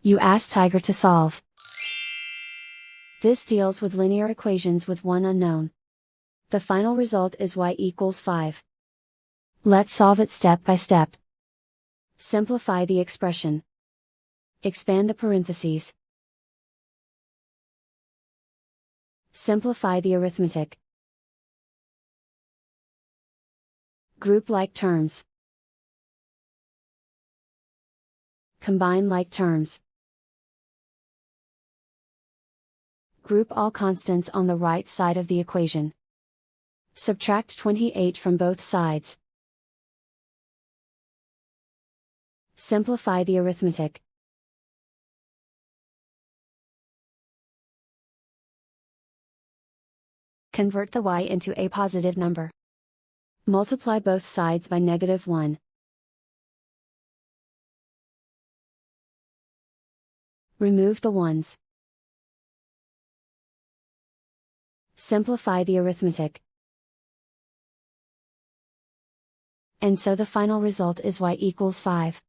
You ask Tiger to solve. This deals with linear equations with one unknown. The final result is y equals 5. Let's solve it step by step. Simplify the expression. Expand the parentheses. Simplify the arithmetic. Group like terms. Combine like terms. Group all constants on the right side of the equation. Subtract 28 from both sides. Simplify the arithmetic. Convert the y into a positive number. Multiply both sides by -1. Remove the ones. Simplify the arithmetic. And so the final result is y equals 5.